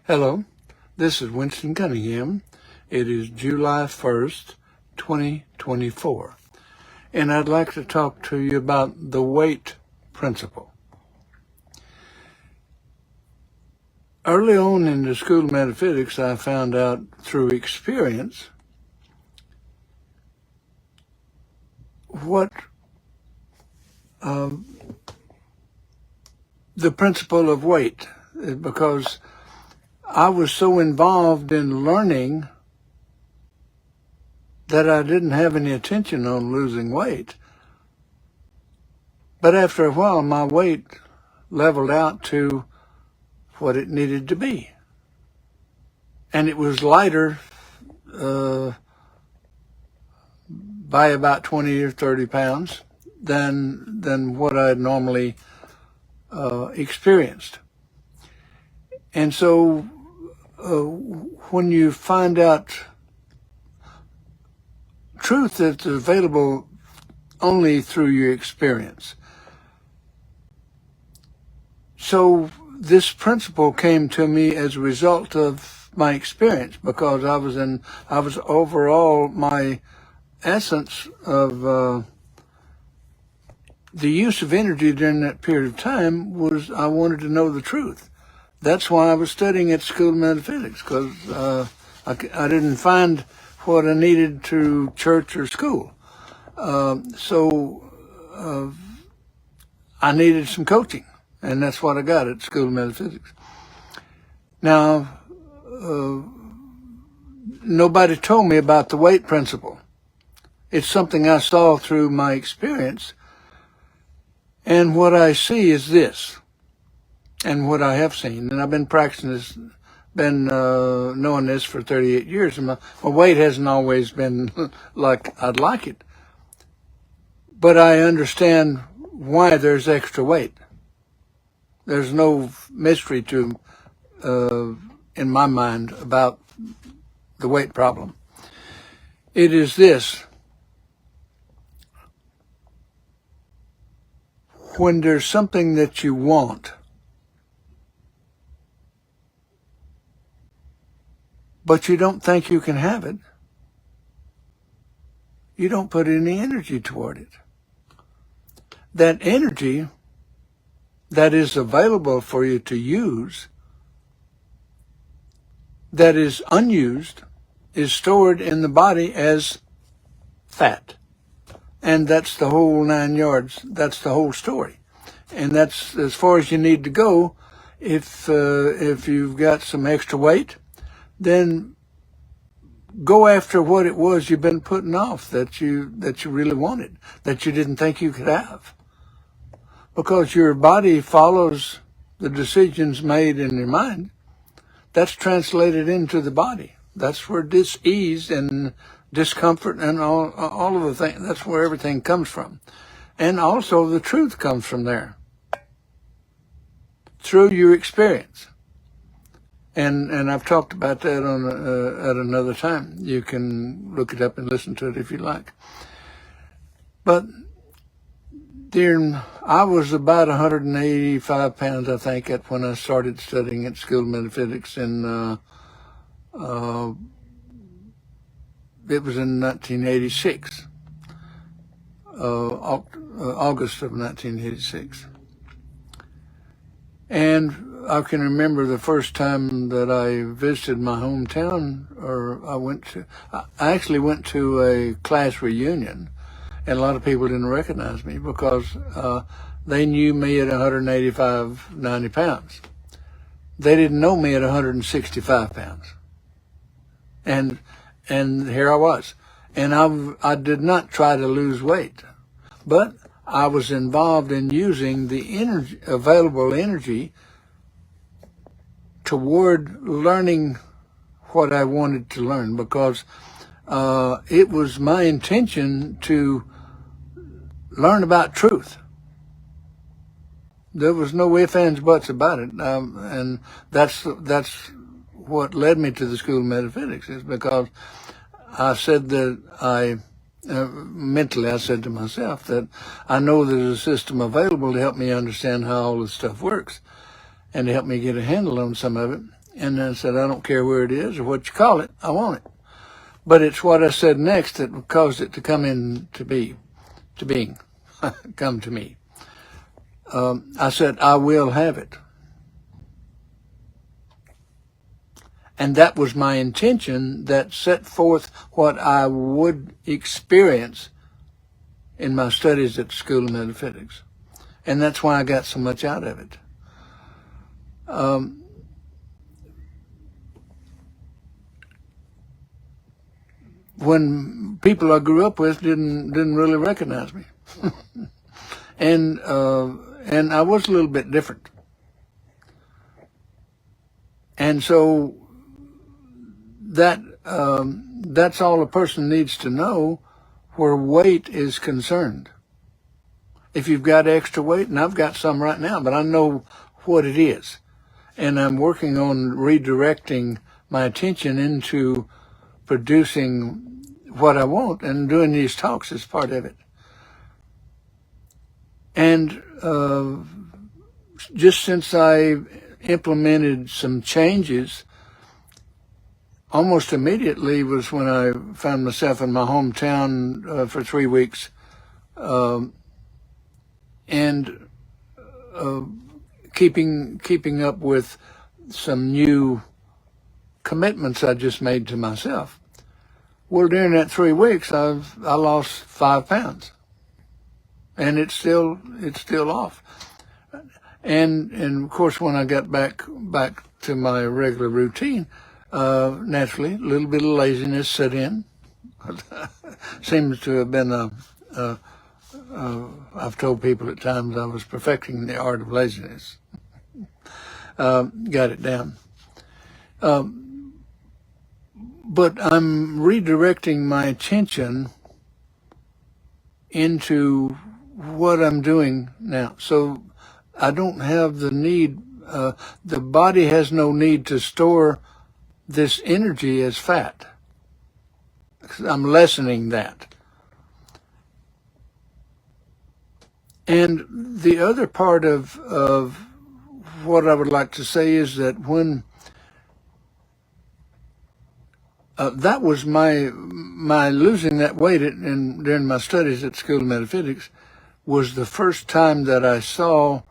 Hello, this is Winston Cunningham. It is July 1st, 2024, and I'd like to talk to you about the weight principle. Early on in the School of Metaphysics, I found out through experience what the principle of weight is, because I was so involved in learning that I didn't have any attention on losing weight. But after a while, my weight leveled out to what it needed to be. And it was lighter by about 20 or 30 pounds than what I had normally experienced. And so when you find out truth that's available only through your experience. So this principle came to me as a result of my experience, because I was overall, my essence of the use of energy during that period of time was I wanted to know the truth. That's why I was studying at School of Metaphysics, because I didn't find what I needed through church or school. So I needed some coaching, and that's what I got at School of Metaphysics. Now, nobody told me about the weight principle. It's something I saw through my experience, and what I see is this. And what I have seen, and I've been practicing this, been knowing this for 38 years, and my weight hasn't always been like I'd like it. But I understand why there's extra weight. There's no mystery to, in my mind, about the weight problem. It is this. When there's something that you want, but you don't think you can have it, you don't put any energy toward it. That energy that is available for you to use, that is unused, is stored in the body as fat. And that's the whole 9 yards. That's the whole story. And that's as far as you need to go. If you've got some extra weight, then go after what it was you've been putting off that you really wanted, that you didn't think you could have. Because your body follows the decisions made in your mind. That's translated into the body. That's where dis-ease and discomfort and all of the things, that's where everything comes from. And also the truth comes from there, through your experience. And I've talked about that on at another time. You can look it up and listen to it if you like. But I was about 185 pounds, I think, when I started studying at School of Metaphysics in it was in 1986, August of 1986. And I can remember the first time that I visited my hometown, I actually went to a class reunion, and a lot of people didn't recognize me because they knew me at 185, 90 pounds. They didn't know me at 165 pounds. And here I was. And I did not try to lose weight, but I was involved in using the available energy toward learning what I wanted to learn, because it was my intention to learn about truth. There was no ifs, ands, buts about it, and that's what led me to the School of Metaphysics, is because I said that mentally I said to myself that I know there's a system available to help me understand how all this stuff works and to help me get a handle on some of it. And I said, I don't care where it is or what you call it, I want it. But it's what I said next that caused it to come into being, come to me. I said, I will have it. And that was my intention that set forth what I would experience in my studies at the School of Metaphysics. And that's why I got so much out of it. When people I grew up with didn't really recognize me. And I was a little bit different. And so that's all a person needs to know where weight is concerned. If you've got extra weight, and I've got some right now, but I know what it is. And I'm working on redirecting my attention into producing what I want, and doing these talks is part of it. And just since I implemented some changes, almost immediately was when I found myself in my hometown for 3 weeks, and keeping up with some new commitments I just made to myself. Well, during that 3 weeks, I lost 5 pounds, and it's still off. And of course, when I got back to my regular routine, naturally, a little bit of laziness set in. Seems to have been I've told people at times I was perfecting the art of laziness. Got it down. But I'm redirecting my attention into what I'm doing now. So I don't have the need, the body has no need to store this energy as fat. I'm lessening that. And the other part of what I would like to say is that when that was my losing that weight during my studies at School of Metaphysics was the first time that I saw,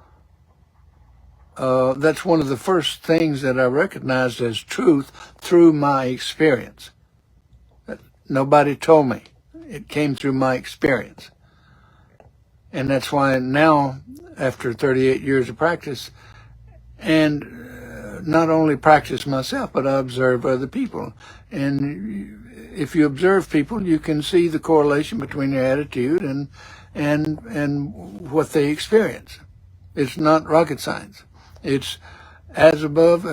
that's one of the first things that I recognized as truth through my experience. Nobody told me. It came through my experience. And that's why now, after 38 years of practice, and not only practice myself, but I observe other people. And if you observe people, you can see the correlation between their attitude and what they experience. It's not rocket science. It's as above,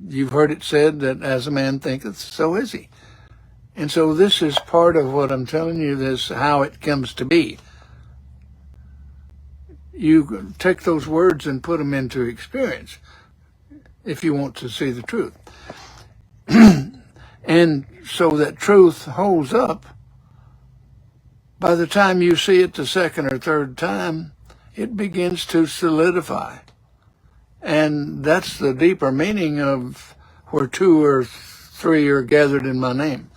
you've heard it said that as a man thinketh, so is he. And so this is part of what I'm telling you, this how it comes to be. You take those words and put them into experience if you want to see the truth. And so that truth holds up. By the time you see it the second or third time, it begins to solidify. And that's the deeper meaning of where 2 or 3 are gathered in my name.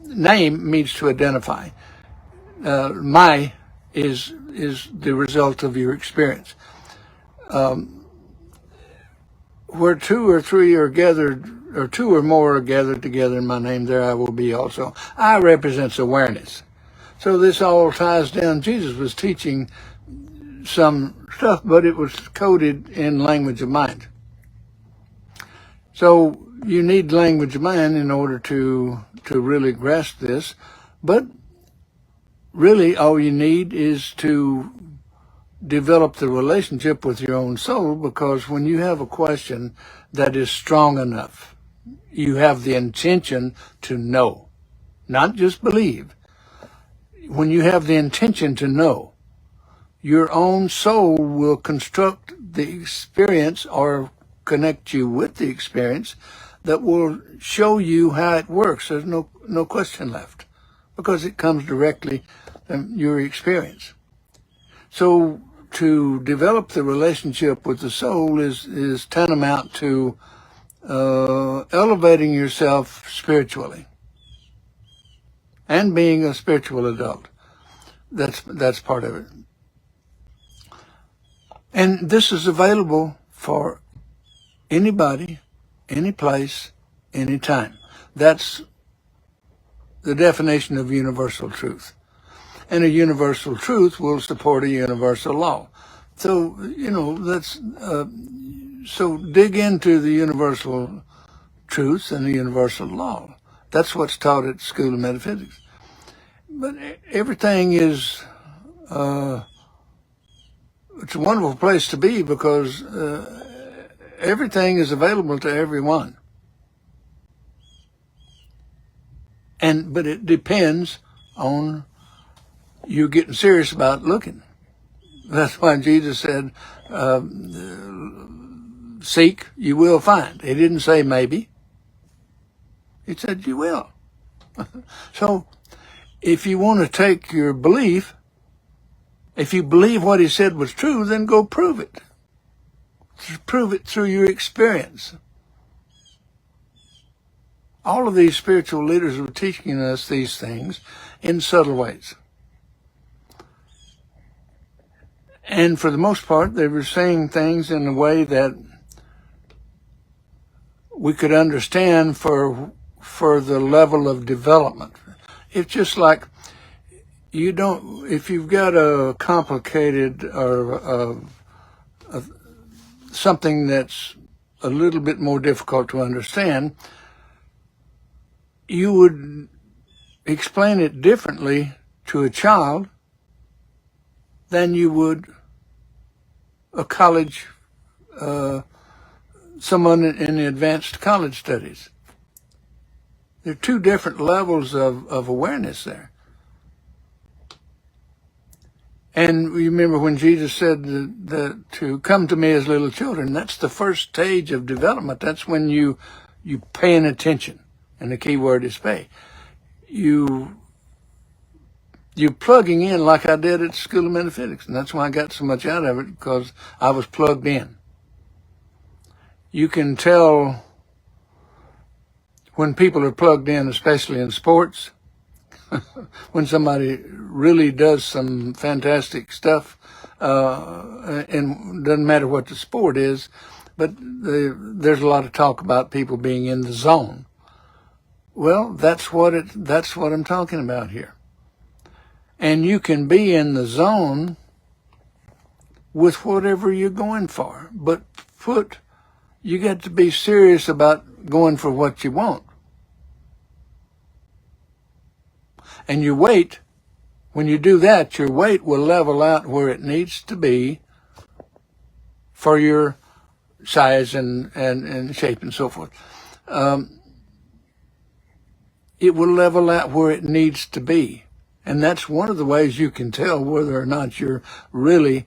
Name means to identify. My is the result of your experience. Where 2 or 3 are gathered, or 2 or more are gathered together in my name, there I will be also. I represents awareness. So this all ties down. Jesus was teaching some stuff, but it was coded in language of mind. So you need language of mind in order to really grasp this. But really all you need is to develop the relationship with your own soul, because when you have a question that is strong enough, you have the intention to know, not just believe. When you have the intention to know, your own soul will construct the experience or connect you with the experience that will show you how it works. There's no question left, because it comes directly from your experience. So to develop the relationship with the soul is tantamount to elevating yourself spiritually and being a spiritual adult. That's part of it. And this is available for anybody, any place, any time. That's the definition of universal truth. And a universal truth will support a universal law. So, so dig into the universal truths and the universal law. That's what's taught at School of Metaphysics. But everything is, it's a wonderful place to be because everything is available to everyone. But it depends on you getting serious about looking. That's why Jesus said, seek, you will find. He didn't say maybe. He said you will. So if you want to take your belief, if you believe what he said was true, then go prove it. Prove it through your experience. All of these spiritual leaders were teaching us these things in subtle ways. And for the most part, they were saying things in a way that we could understand for the level of development. It's just like if you've got a complicated or something that's a little bit more difficult to understand, you would explain it differently to a child than you would a college, someone in the advanced college studies. There are two different levels of awareness there. And you remember when Jesus said that to come to me as little children, that's the first stage of development. That's when you paying attention. And the key word is pay. You plugging in like I did at School of Metaphysics. And that's why I got so much out of it, because I was plugged in. You can tell when people are plugged in, especially in sports, when somebody really does some fantastic stuff, and doesn't matter what the sport is, but there's a lot of talk about people being in the zone. Well, that's what I'm talking about here. And you can be in the zone with whatever you're going for, but you got to be serious about going for what you want. And your weight, when you do that, your weight will level out where it needs to be for your size and shape and so forth. It will level out where it needs to be. And that's one of the ways you can tell whether or not you're really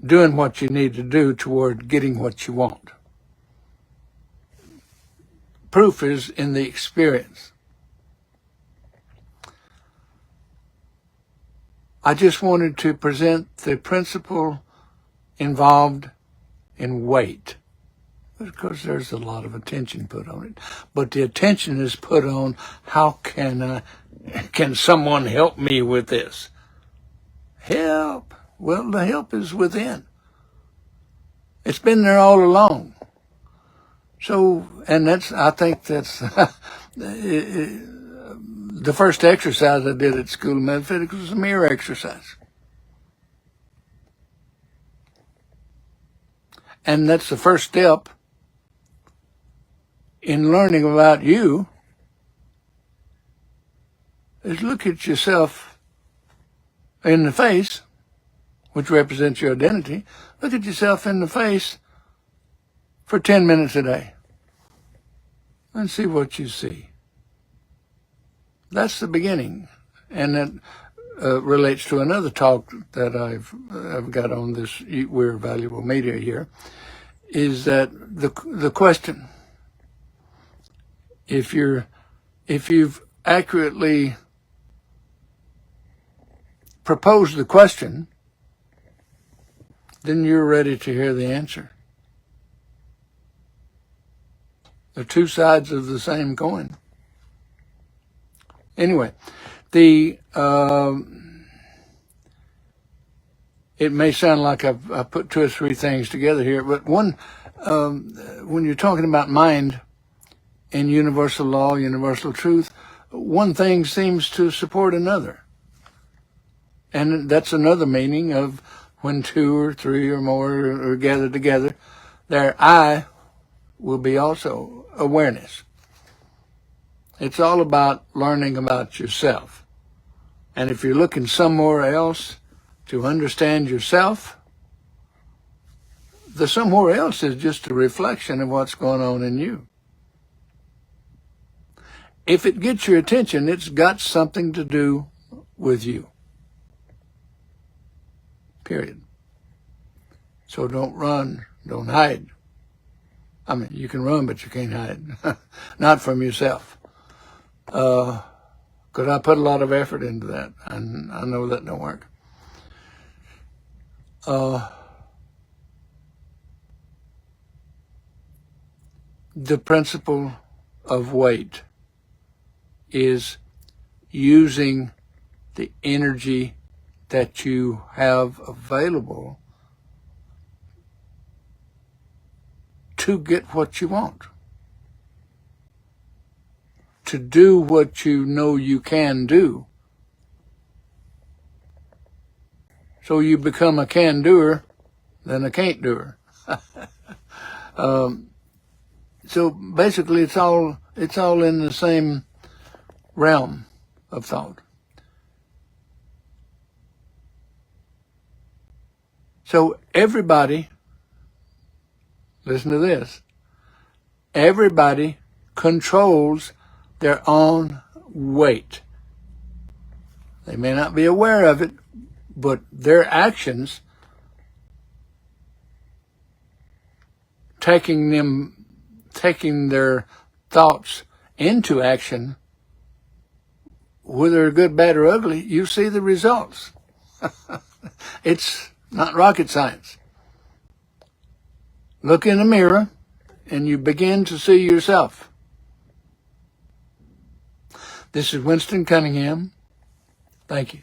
doing what you need to do toward getting what you want. Proof is in the experience. I just wanted to present the principle involved in weight, because there's a lot of attention put on it. But the attention is put on, how can someone help me with this? Help. Well, the help is within. It's been there all along. So, and I think that's the first exercise I did at School of Metaphysics was a mirror exercise. And that's the first step in learning about you, is look at yourself in the face, which represents your identity. Look at yourself in the face for 10 minutes a day and see what you see. That's the beginning. And that relates to another talk that I've got on this We're Valuable Media here, is that the question, if you've accurately proposed the question, then you're ready to hear the answer. They're two sides of the same coin. Anyway, it may sound like I've put two or three things together here, but one, when you're talking about mind and universal law, universal truth, one thing seems to support another. And that's another meaning of when two or three or more are gathered together, their I will be also awareness. It's all about learning about yourself. And if you're looking somewhere else to understand yourself, the somewhere else is just a reflection of what's going on in you. If it gets your attention, it's got something to do with you. Period. So don't run, don't hide. I mean, you can run, but you can't hide. Not from yourself. Because I put a lot of effort into that, and I know that don't work. The principle of weight is using the energy that you have available to get what you want, to do what you know you can do. So you become a can-doer than a can't-doer. So basically it's all in the same realm of thought. So everybody, listen to this, everybody controls their own weight. They may not be aware of it, but their actions, taking their thoughts into action, whether good, bad, or ugly, you see the results. It's not rocket science. Look in the mirror and you begin to see yourself. This is Winston Cunningham. Thank you.